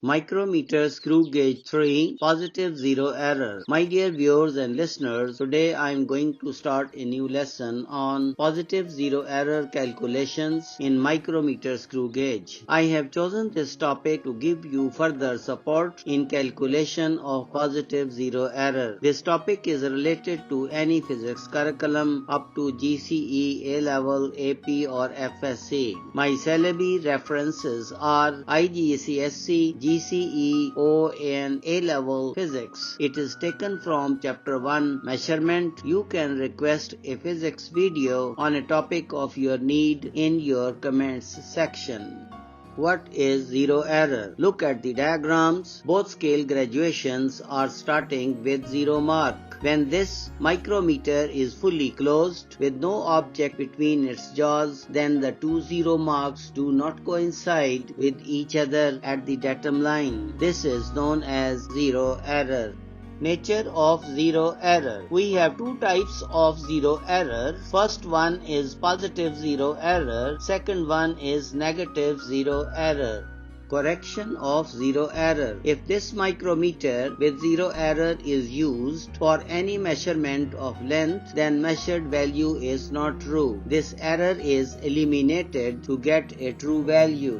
Micrometer Screw Gauge 3 Positive Zero Error. My dear viewers and listeners, today I am going to start a new lesson on positive zero error calculations in micrometer screw gauge. I have chosen this topic to give you further support in calculation of positive zero error. This topic is related to any physics curriculum up to GCE A-Level, AP or FSc. My syllabus references are IGCSE, GCE O and A-Level Physics. It is taken from Chapter 1 Measurement. You can request a physics video on a topic of your need in your comments section. What is zero error? Look at the diagrams. Both scale graduations are starting with 0 mark. When this micrometer is fully closed with no object between its jaws, then the two 0 marks do not coincide with each other at the datum line. This is known as zero error. Nature of zero error. We have two types of zero error. First one is positive zero error. Second one is negative zero error. Correction of zero error. If this micrometer with zero error is used for any measurement of length, then measured value is not true. This error is eliminated to get a true value.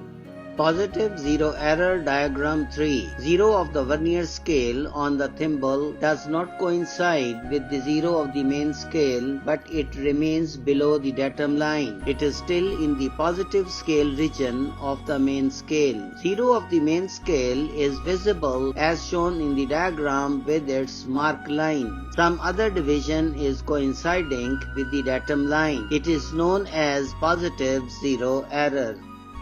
Positive zero error diagram 3. Zero of the vernier scale on the thimble does not coincide with the zero of the main scale, but it remains below the datum line. It is still in the positive scale region of the main scale. Zero of the main scale is visible as shown in the diagram with its mark line. Some other division is coinciding with the datum line. It is known as positive zero error.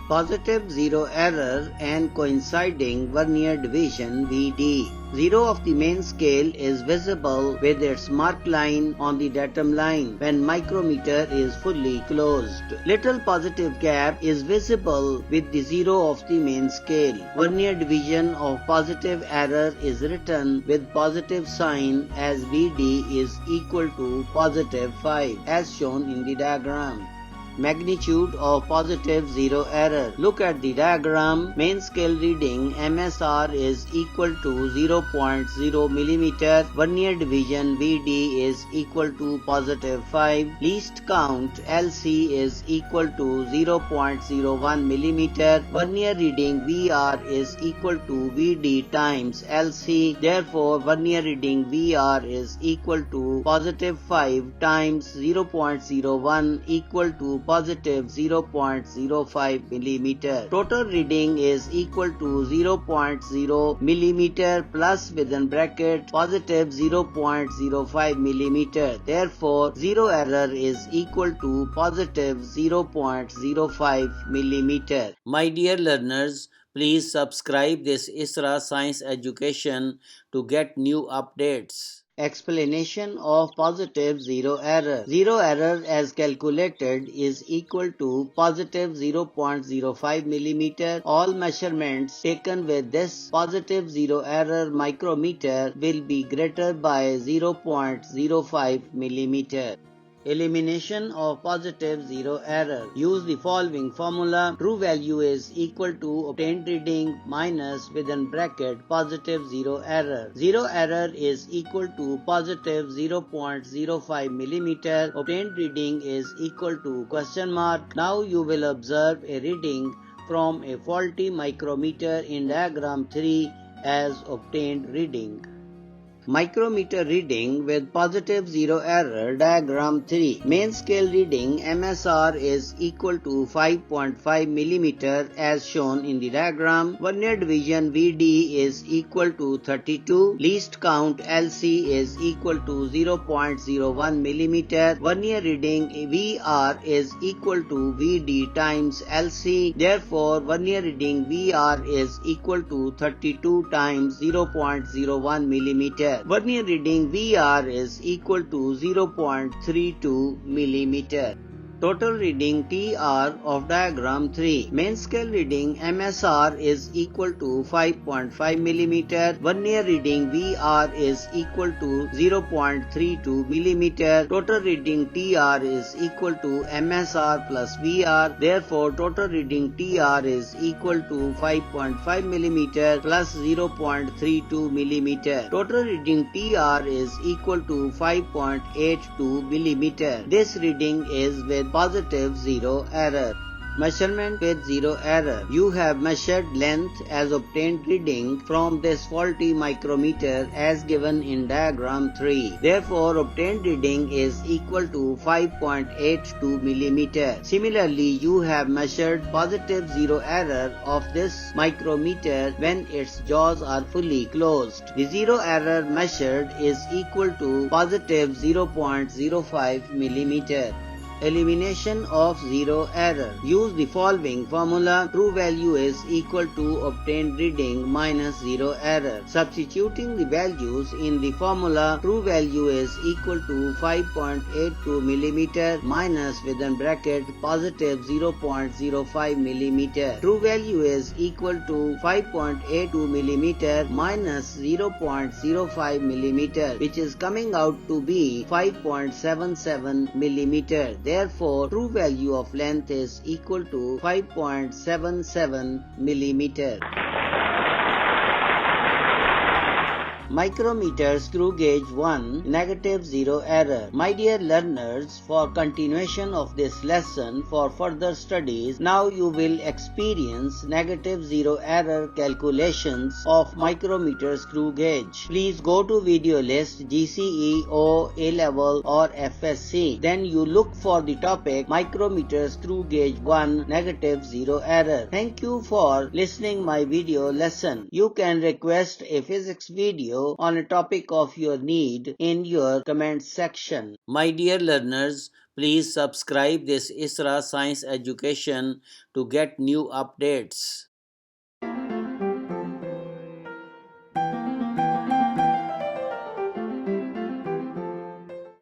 Positive zero error and coinciding vernier division VD. Zero of the main scale is visible with its mark line on the datum line when micrometer is fully closed. Little positive gap is visible with the zero of the main scale. Vernier division of positive error is written with positive sign as VD is equal to positive 5 as shown in the diagram. Magnitude of positive zero error. Look at the diagram. Main scale reading MSR is equal to 0.0 mm. Vernier division VD is equal to positive 5. Least count LC is equal to 0.01 mm. Vernier reading VR is equal to VD times LC. Therefore, vernier reading VR is equal to positive 5 times 0.01 equal to positive 0.05 millimeter. Total reading is equal to 0.0 millimeter plus within bracket positive 0.05 millimeter. Therefore, zero error is equal to positive 0.05 millimeter. My dear learners, please subscribe this ISRA Science Education to get new updates. Explanation of positive zero error. Zero error as calculated is equal to positive 0.05 millimeter. All measurements taken with this positive zero error micrometer will be greater by 0.05 millimeter. Elimination of positive zero error. Use the following formula. True value is equal to obtained reading minus within bracket positive zero error. Zero error is equal to positive 0.05 millimeter. Obtained reading is equal to question mark. Now you will observe a reading from a faulty micrometer in diagram 3 as obtained reading. Micrometer reading with positive zero error diagram 3. Main scale reading MSR is equal to 5.5 mm as shown in the diagram. Vernier division VD is equal to 32. Least count LC is equal to 0.01 mm. Vernier reading VR is equal to VD times LC. Therefore, vernier reading VR is equal to 32 times 0.01 mm. Vernier reading VR is equal to 0.32 mm. Total reading TR of diagram 3. Main scale reading MSR is equal to 5.5 mm. Vernier reading VR is equal to 0.32 mm. Total reading TR is equal to MSR plus VR. Therefore, total reading TR is equal to 5.5 mm plus 0.32 mm. Total reading TR is equal to 5.82 mm. This reading is with positive zero error. Measurement with zero error. You have measured length as obtained reading from this faulty micrometer as given in diagram 3. Therefore, obtained reading is equal to 5.82 mm. Similarly, you have measured positive zero error of this micrometer when its jaws are fully closed. The zero error measured is equal to positive 0.05 mm. Elimination of zero error. Use the following formula. True value is equal to obtained reading minus zero error. Substituting the values in the formula, true value is equal to 5.82 mm minus within bracket positive 0.05 mm. True value is equal to 5.82 mm minus 0.05 mm, which is coming out to be 5.77 mm. Therefore, true value of length is equal to 5.77 mm. Micrometer Screw Gauge 1 Negative Zero Error. My dear learners, for continuation of this lesson for further studies, now you will experience negative zero error calculations of micrometer screw gauge. Please go to video list GCE O-Level or FSc. Then you look for the topic Micrometer Screw Gauge 1 Negative Zero Error. Thank you for listening my video lesson. You can request a physics video on a topic of your need in your comment section. My dear learners, please subscribe this ISRA Science Education to get new updates.